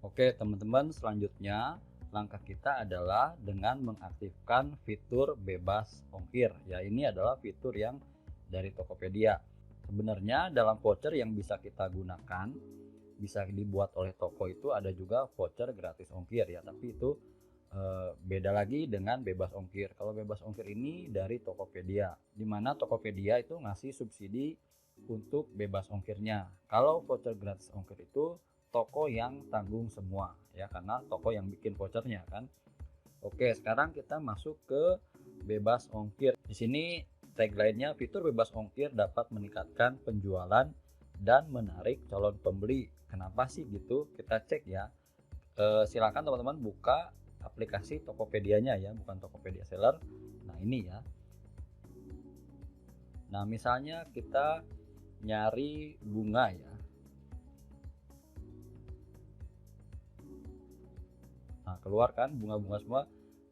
Oke, teman-teman, selanjutnya langkah kita adalah dengan mengaktifkan fitur bebas ongkir. Ya, ini adalah fitur yang dari Tokopedia. Sebenarnya dalam voucher yang bisa kita gunakan, bisa dibuat oleh toko itu ada juga voucher gratis ongkir ya, tapi itu beda lagi dengan bebas ongkir. Kalau bebas ongkir ini dari Tokopedia, di mana Tokopedia itu ngasih subsidi untuk bebas ongkirnya. Kalau voucher gratis ongkir itu toko yang tanggung semua ya, karena toko yang bikin vouchernya kan. Oke, sekarang kita masuk ke bebas ongkir. Di sini tagline-nya, fitur bebas ongkir dapat meningkatkan penjualan dan menarik calon pembeli. Kenapa sih gitu? Kita cek ya. Silakan teman-teman buka aplikasi Tokopedia-nya ya, bukan Tokopedia Seller. Nah, ini ya. Nah, misalnya kita nyari bunga ya. Nah, keluar kan bunga-bunga semua.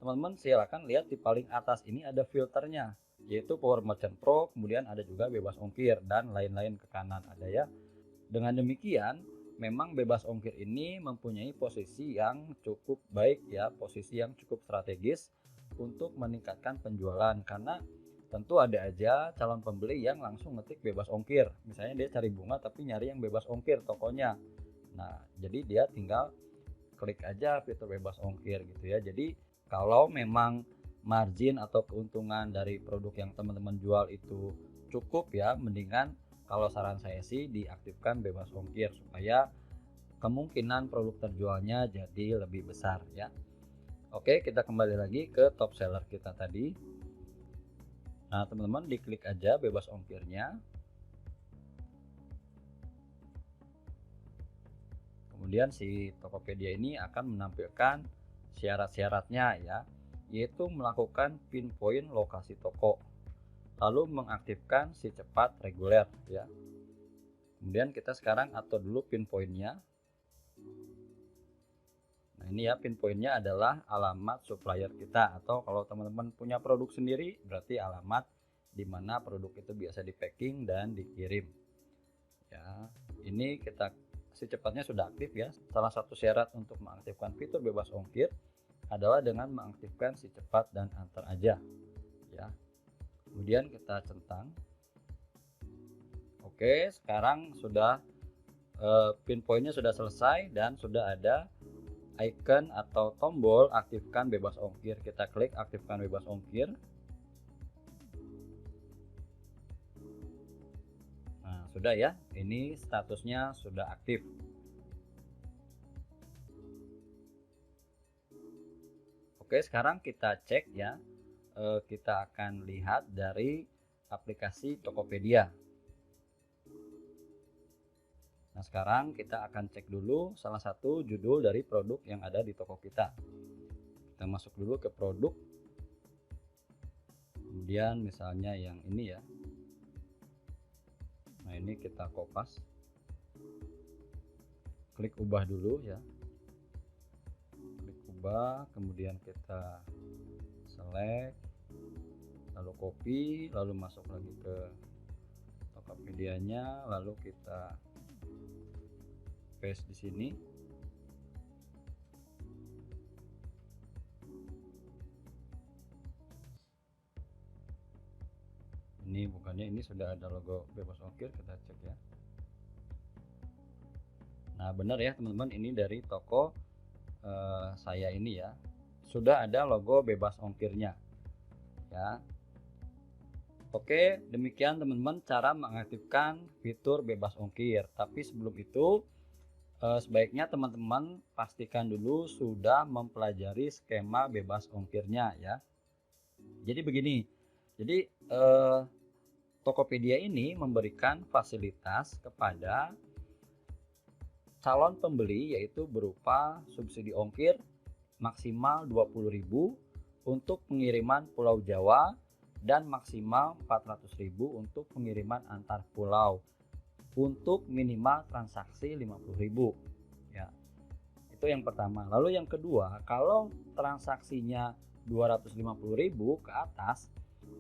Teman-teman silakan lihat di paling atas ini ada filternya, yaitu Power Merchant Pro, kemudian ada juga bebas ongkir dan lain-lain ke kanan ada ya. Dengan demikian, memang bebas ongkir ini mempunyai posisi yang cukup baik ya, posisi yang cukup strategis untuk meningkatkan penjualan, karena tentu ada aja calon pembeli yang langsung ngetik bebas ongkir. Misalnya dia cari bunga tapi nyari yang bebas ongkir tokonya. Nah, jadi dia tinggal klik aja fitur bebas ongkir gitu ya. Jadi kalau memang margin atau keuntungan dari produk yang teman-teman jual itu cukup ya, mendingan kalau saran saya sih diaktifkan bebas ongkir supaya kemungkinan produk terjualnya jadi lebih besar ya. Oke, kita kembali lagi ke top seller kita tadi. Nah, teman-teman diklik aja bebas ongkirnya. Kemudian si Tokopedia ini akan menampilkan syarat-syaratnya ya, yaitu melakukan pinpoint lokasi toko, lalu mengaktifkan si cepat reguler ya. Kemudian kita sekarang atur dulu pinpointnya. Nah, ini ya, pinpointnya adalah alamat supplier kita, atau kalau teman-teman punya produk sendiri berarti alamat di mana produk itu biasa di packing dan dikirim ya. Ini kita secepatnya sudah aktif ya. Salah satu syarat untuk mengaktifkan fitur bebas ongkir adalah dengan mengaktifkan si cepat dan antar aja ya. Kemudian kita centang. Oke, sekarang sudah pinpointnya sudah selesai dan sudah ada icon atau tombol aktifkan bebas ongkir. Kita klik aktifkan bebas ongkir. Nah, sudah ya, ini statusnya sudah aktif. Oke, sekarang kita cek ya. Kita akan lihat dari aplikasi Tokopedia. Nah, sekarang kita akan cek dulu salah satu judul dari produk yang ada di toko kita. Kita masuk dulu ke produk. Kemudian misalnya yang ini ya. Nah, ini kita kopas. Klik ubah dulu ya. Klik ubah, kemudian kita select, lalu copy, lalu masuk lagi ke Tokopedia-nya, lalu kita paste di sini. Ini bukannya ini sudah ada logo bebas ongkir, kita cek ya. Nah, benar ya teman-teman, ini dari toko saya ini ya, sudah ada logo bebas ongkirnya ya. Oke, demikian teman-teman cara mengaktifkan fitur bebas ongkir. Tapi sebelum itu sebaiknya teman-teman pastikan dulu sudah mempelajari skema bebas ongkirnya ya. Jadi begini, jadi Tokopedia ini memberikan fasilitas kepada calon pembeli, yaitu berupa subsidi ongkir maksimal 20.000 untuk pengiriman Pulau Jawa dan maksimal 400.000 untuk pengiriman antar pulau untuk minimal transaksi 50.000 ya. Itu yang pertama. Lalu yang kedua, kalau transaksinya 250.000 ke atas,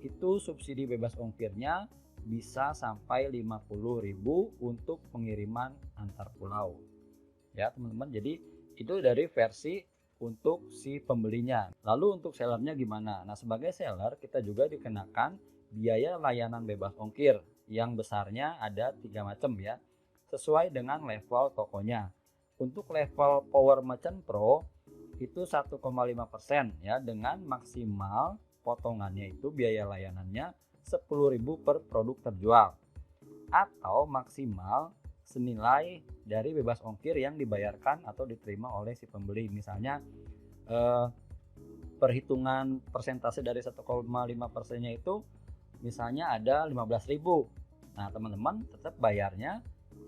itu subsidi bebas ongkirnya bisa sampai 50.000 untuk pengiriman antar pulau ya teman-teman. Jadi Itu dari versi untuk si pembelinya. Lalu untuk sellernya gimana? Nah, sebagai seller kita juga dikenakan biaya layanan bebas ongkir yang besarnya ada 3 macam ya, sesuai dengan level tokonya. Untuk level Power Merchant Pro itu 1,5% ya, dengan maksimal potongannya itu biaya layanannya 10.000 per produk terjual, atau maksimal senilai dari bebas ongkir yang dibayarkan atau diterima oleh si pembeli. Misalnya perhitungan persentase dari 1,5%-nya itu misalnya ada 15.000. Nah, teman-teman tetap bayarnya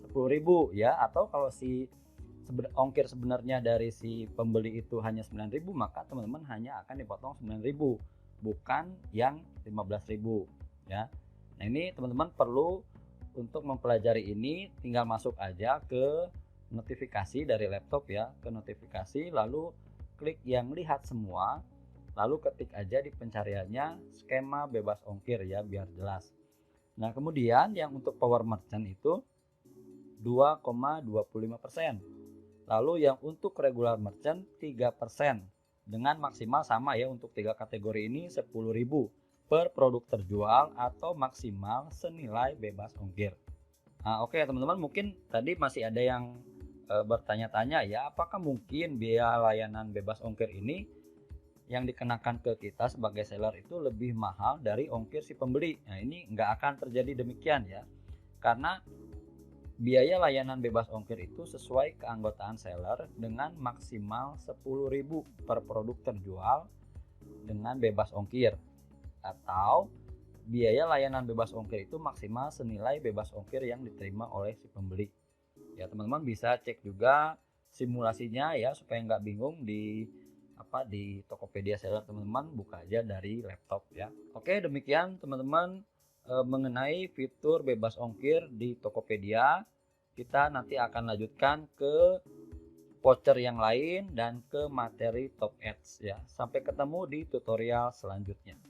10.000 ya, atau kalau si ongkir sebenarnya dari si pembeli itu hanya 9.000, maka teman-teman hanya akan dipotong 9.000, bukan yang 15.000 ya. Nah, ini teman-teman perlu untuk mempelajari ini, tinggal masuk aja ke notifikasi dari laptop ya, ke notifikasi, lalu klik yang lihat semua, lalu ketik aja di pencariannya skema bebas ongkir ya, biar jelas. Nah, kemudian yang untuk Power Merchant itu 2,25%. Lalu yang untuk regular merchant 3%, dengan maksimal sama ya, untuk 3 kategori ini 10.000 per produk terjual atau maksimal senilai bebas ongkir. Nah, oke teman-teman, mungkin tadi masih ada yang bertanya-tanya ya, apakah mungkin biaya layanan bebas ongkir ini yang dikenakan ke kita sebagai seller itu lebih mahal dari ongkir si pembeli? Nah, ini nggak akan terjadi demikian ya, karena biaya layanan bebas ongkir itu sesuai keanggotaan seller dengan maksimal 10.000 per produk terjual dengan bebas ongkir, atau biaya layanan bebas ongkir itu maksimal senilai bebas ongkir yang diterima oleh si pembeli. Ya, teman-teman bisa cek juga simulasinya ya, supaya nggak bingung di Tokopedia Seller. Teman-teman buka aja dari laptop ya. Oke, demikian teman-teman mengenai fitur bebas ongkir di Tokopedia. Kita nanti akan lanjutkan ke voucher yang lain dan ke materi Top Ads ya. Sampai ketemu di tutorial selanjutnya.